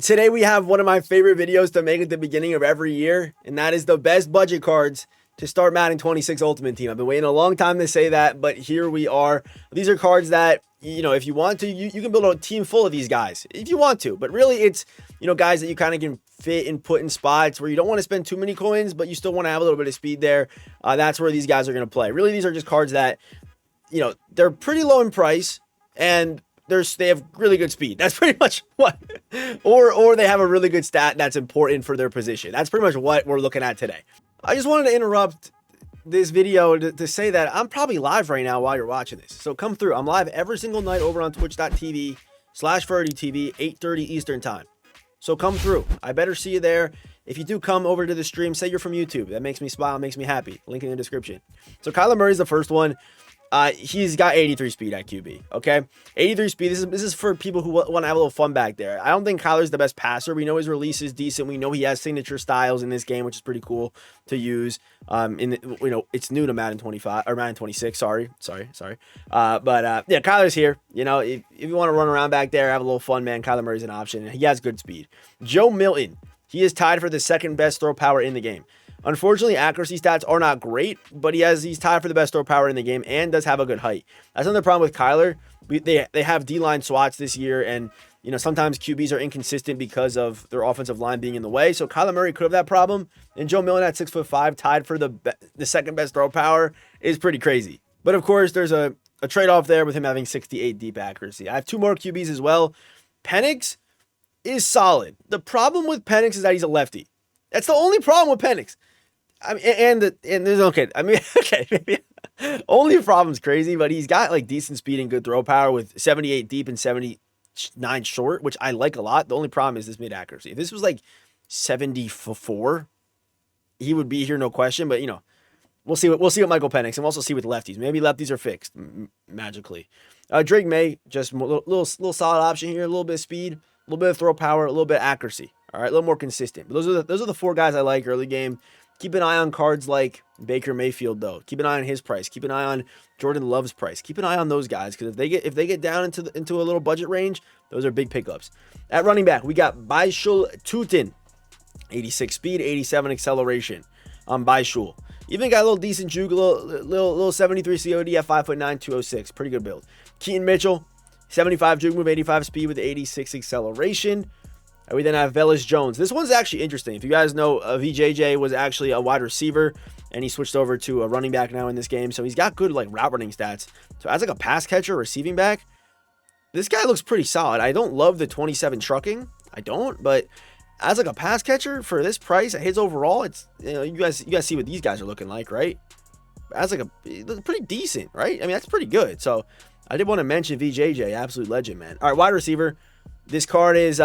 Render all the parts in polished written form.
Today we have one of my favorite videos to make at the beginning of every year, and that is the best budget cards to start Madden 26 Ultimate Team. I've been waiting a long time to say that, but here we are. These are cards that, if you want to, you can build a team full of these guys if you want to, but really it's, guys that you kind of can fit and put in spots where you don't want to spend too many coins, but you still want to have a little bit of speed there. That's where these guys are going to play. Really, these are just cards that, they're pretty low in price and they have really good speed. That's pretty much what, or they have a really good stat that's important for their position. That's pretty much what we're looking at today. I just wanted to interrupt this video to say that I'm probably live right now while you're watching this. So come through. I'm live every single night over on twitch.tv/FurdyTV, 8:30 Eastern time. So come through. I better see you there. If you do come over to the stream, say you're from YouTube. That makes me smile, makes me happy. Link in the description. So Kyler Murray's the first one. He's got 83 speed at QB, okay? 83 speed. This is for people who want to have a little fun back there. I don't think Kyler's the best passer. We know his release is decent. We know he has signature styles in this game, which is pretty cool to use. It's new to Madden 25 or Madden 26. Sorry. Yeah, Kyler's here. If you want to run around back there, have a little fun, man, Kyler Murray's an option. He has good speed. Joe Milton. He is tied for the second best throw power in the game. Unfortunately, accuracy stats are not great, but he's tied for the best throw power in the game and does have a good height. That's another problem with Kyler. They have D-line swats this year, and sometimes QBs are inconsistent because of their offensive line being in the way. So Kyler Murray could have that problem, and Joe Milton at 6'5", tied for the second best throw power, is pretty crazy. But of course, there's a trade-off there with him having 68 deep accuracy. I have two more QBs as well. Penix is solid. The problem with Penix is that he's a lefty. That's the only problem with Penix. I mean, and there's okay. I mean, okay, maybe only problem's crazy, but he's got like decent speed and good throw power with 78 deep and 79 short, which I like a lot. The only problem is this mid accuracy. If this was like 74, he would be here, no question. But we'll see what Michael Penix, and we'll also see with lefties. Maybe lefties are fixed magically. Drake May, just a little solid option here. A little bit of speed, a little bit of throw power, a little bit of accuracy. All right, a little more consistent. But those are the four guys I like early game. Keep an eye on cards like Baker Mayfield, though. Keep an eye on his price. Keep an eye on Jordan Love's price. Keep an eye on those guys, because if they get down into a little budget range, those are big pickups. At running back, we got Baishul Tutin, 86 speed, 87 acceleration on Baishul. Even got a little decent juke, a little 73 COD at 5'9", 206. Pretty good build. Keaton Mitchell, 75 juke move, 85 speed with 86 acceleration. We then have Velus Jones. This one's actually interesting. If you guys know, VJJ was actually a wide receiver, and he switched over to a running back now in this game. So he's got good route running stats. So as a pass catcher, receiving back, this guy looks pretty solid. I don't love the 27 trucking. I don't, but as a pass catcher for this price, his overall, it's you guys see what these guys are looking like, right? As it looks pretty decent, right? I mean, that's pretty good. So I did want to mention VJJ, absolute legend, man. All right, wide receiver. This card is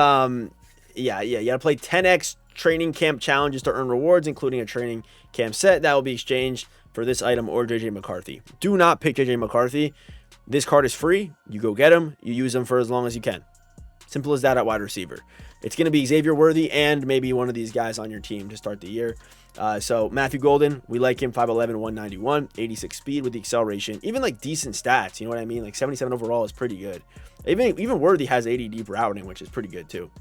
you gotta play 10x training camp challenges to earn rewards, including a training camp set that will be exchanged for this item or JJ McCarthy. Do not pick JJ McCarthy. This card is free. You go get him. You use him for as long as you can. Simple as that at wide receiver. It's going to be Xavier Worthy and maybe one of these guys on your team to start the year. So Matthew Golden, we like him, 5'11", 191, 86 speed with the acceleration. Even decent stats, you know what I mean? 77 overall is pretty good. Even Worthy has 80 deep routing, which is pretty good too.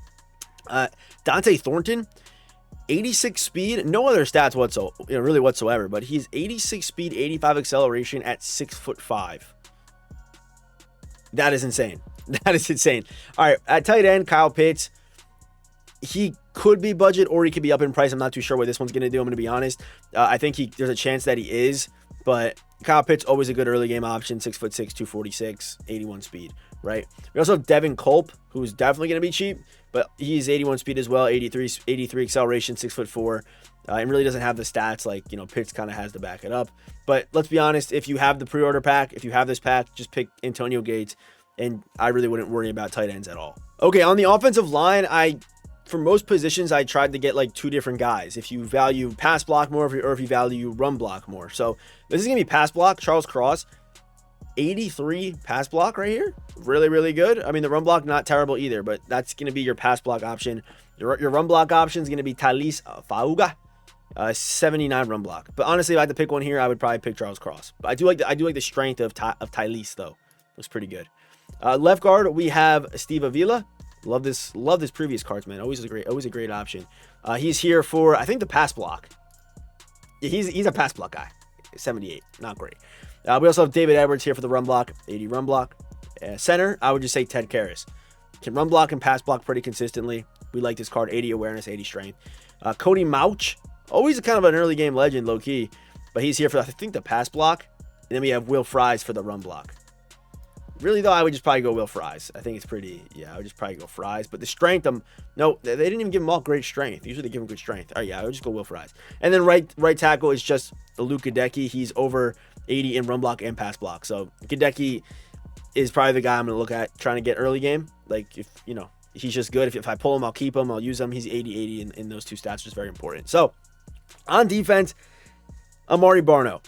Dante Thornton, 86 speed, no other stats whatsoever, but he's 86 speed, 85 acceleration at 6'5". That is insane. That is insane. All right, at tight end, Kyle Pitts. He could be budget or he could be up in price. I'm not too sure what this one's going to do. I'm going to be honest. I think there's a chance that he is, but Kyle Pitts always a good early game option. 6'6", 246, 81 speed, right? We also have Devin Culp, who's definitely going to be cheap, but he's 81 speed as well, 83 acceleration, 6'4", and really doesn't have the stats Pitts kind of has to back it up. But let's be honest, if you have the pre-order pack, if you have this pack, just pick Antonio Gates, and I really wouldn't worry about tight ends at all. Okay, on the offensive line, for most positions, I tried to get two different guys. If you value pass block more, or if you value run block more. So this is going to be pass block. Charles Cross, 83 pass block right here. Really, really good. I mean, the run block, not terrible either, but that's going to be your pass block option. Your run block option is going to be Thalys Fauga, 79 run block. But honestly, if I had to pick one here, I would probably pick Charles Cross. But I do like the strength of Thalys, though. Looks pretty good. Left guard, we have Steve Avila, Love this previous cards, man. Always a great option. He's here for, I think, the pass block. Yeah, he's a pass block guy. 78, not great. We also have David Edwards here for the run block, 80 run block. Center, I would just say Ted Karras. Can run block and pass block pretty consistently. We like this card, 80 awareness, 80 strength. Cody Mauch, always kind of an early game legend, low key, but he's here for, I think, the pass block. And then we have Will Fries for the run block. Really, though, I would just probably go Will Fries. I think it's pretty, I would just probably go Fries. But the strength, no, they didn't even give him all great strength. Usually they give him good strength. Oh, yeah, I would just go Will Fries. And then right tackle is just the Luke Gadecki. He's over 80 in run block and pass block. So Gadecki is probably the guy I'm going to look at trying to get early game. Like, if, he's just good. If I pull him, I'll keep him. I'll use him. He's 80-80 in those two stats, which is very important. So, on defense, Amari Barno.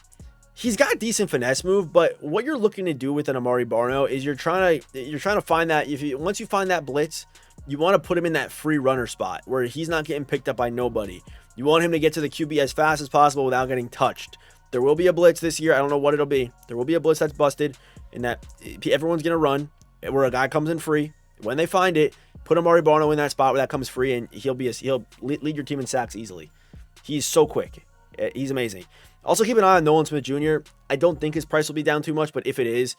He's got decent finesse move, but what you're looking to do with an Amari Barno is you're trying to find that, once you find that blitz, you want to put him in that free runner spot where he's not getting picked up by nobody. You want him to get to the QB as fast as possible without getting touched. There will be a blitz this year. I don't know what it'll be. There will be a blitz that's busted and that everyone's going to run where a guy comes in free. When they find it, put Amari Barno in that spot where that comes free, and he'll lead your team in sacks easily. He's so quick. He's amazing. Also, keep an eye on Nolan Smith Jr. I don't think his price will be down too much, but if it is,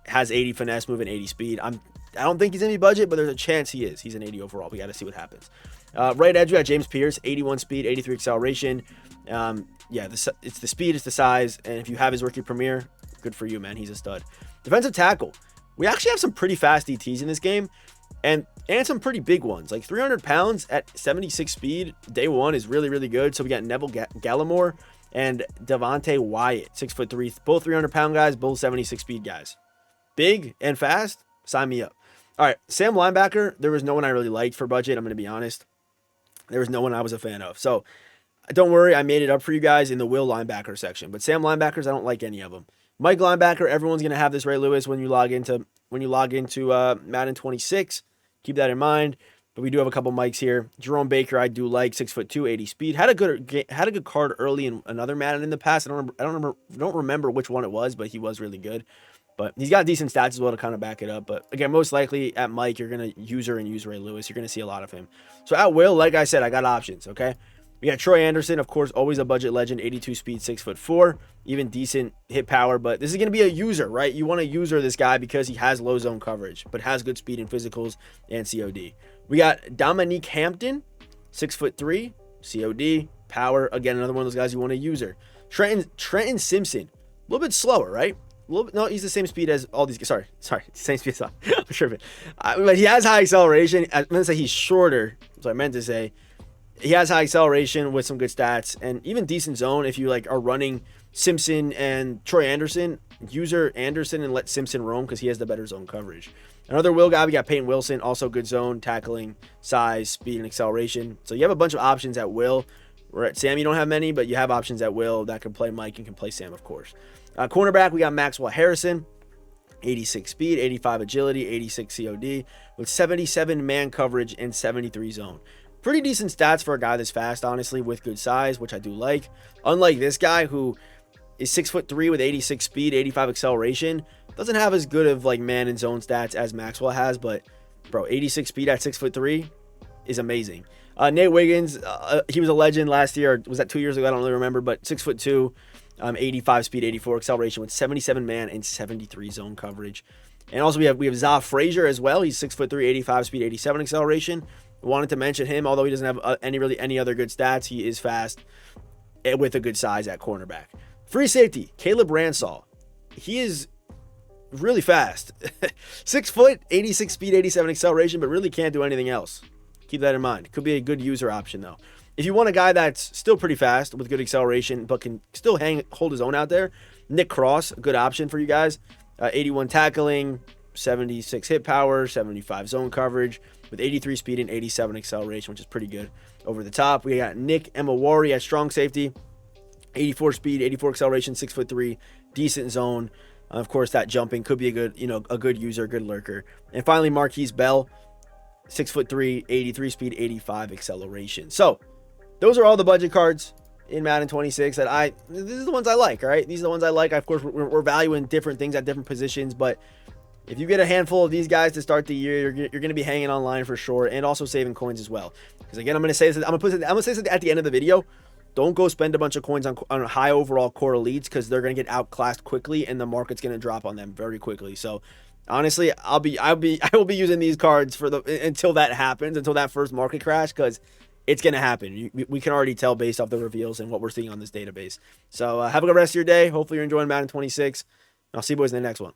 has 80 finesse move and 80 speed. I don't think he's in any budget, but there's a chance he is. He's an 80 overall. We got to see what happens. Right edge, we got James Pierce, 81 speed, 83 acceleration. It's the speed, it's the size, and if you have his rookie premiere, good for you, man. He's a stud. Defensive tackle. We actually have some pretty fast DTs in this game, and some pretty big ones. Like 300 pounds at 76 speed, day one is really, really good. So we got Neville Gallimore and Devontae Wyatt, 6'3", both 300-pound guys, both 76 speed guys. Big and fast, sign me up. All right, Sam linebacker, there was no one I really liked for budget, I'm going to be honest. There was no one I was a fan of. So don't worry, I made it up for you guys in the Will linebacker section. But Sam linebackers, I don't like any of them. Mike linebacker, everyone's going to have this, Ray Lewis, when you log into Madden 26. Keep that in mind. But we do have a couple mics here. Jerome Baker, I do like, 6'2", 80 speed. Had a good card early in another Madden in the past. I don't remember which one it was, but he was really good. But he's got decent stats as well to kind of back it up. But again, most likely at Mike, you're gonna use Ray Lewis. You're gonna see a lot of him. So at Will, like I said, I got options. Okay. We got Troy Anderson, of course, always a budget legend, 82 speed, 6'4", even decent hit power. But this is going to be a user, right? You want to user this guy because he has low zone coverage, but has good speed in physicals and COD. We got Dominique Hampton, 6'3", COD, power. Again, another one of those guys you want to user. Trenton Simpson, a little bit slower, right? No, he's the same speed as all these. Sorry, same speed as I'm sure. But he has high acceleration. I'm going to say he's shorter. So I meant to say. He has high acceleration with some good stats and even decent zone. If you are running Simpson and Troy Anderson, user Anderson and let Simpson roam because he has the better zone coverage. Another Will guy, we got Peyton Wilson, also good zone, tackling, size, speed, and acceleration. So you have a bunch of options at Will. Where at Sam, you don't have many, but you have options at Will that can play Mike and can play Sam, of course. Cornerback, we got Maxwell Harrison, 86 speed, 85 agility, 86 COD, with 77 man coverage and 73 zone. Pretty decent stats for a guy this fast, honestly, with good size, which I do like. Unlike this guy who is 6'3" with 86 speed, 85 acceleration, doesn't have as good of man and zone stats as Maxwell has, but bro, 86 speed at 6'3" is amazing. Nate Wiggins, he was a legend last year. Or was that 2 years ago? I don't really remember, but 6'2", 85 speed, 84 acceleration with 77 man and 73 zone coverage. And also we have Zah Frazier as well. He's 6'3", 85 speed, 87 acceleration. Wanted to mention him, although he doesn't have any other good stats. He is fast with a good size at cornerback. Free safety, Caleb Ransall. He is really fast. 6 foot, 86 speed, 87 acceleration, but really can't do anything else. Keep that in mind. Could be a good user option, though. If you want a guy that's still pretty fast with good acceleration, but can still hold his own out there, Nick Cross, a good option for you guys. 81 tackling, 76 hit power, 75 zone coverage, with 83 speed and 87 acceleration, which is pretty good. Over the top, we got Nick Emawari at strong safety, 84 speed, 84 acceleration, 6'3", decent zone. Of course, that jumping could be a good user, good lurker. And finally, Marquise Bell, 6'3", 83 speed, 85 acceleration. So those are all the budget cards in Madden 26 that these are the ones I like, right? These are the ones I like. Of course, we're valuing different things at different positions, but If you get a handful of these guys to start the year, you're going to be hanging online for sure, and also saving coins as well. Because again, I'm going to say this. I'm going to say this at the end of the video. Don't go spend a bunch of coins on high overall core elites, because they're going to get outclassed quickly, and the market's going to drop on them very quickly. So honestly, I will be using these cards for until that happens, until that first market crash, because it's going to happen. We can already tell based off the reveals and what we're seeing on this database. So have a good rest of your day. Hopefully you're enjoying Madden 26. I'll see you boys in the next one.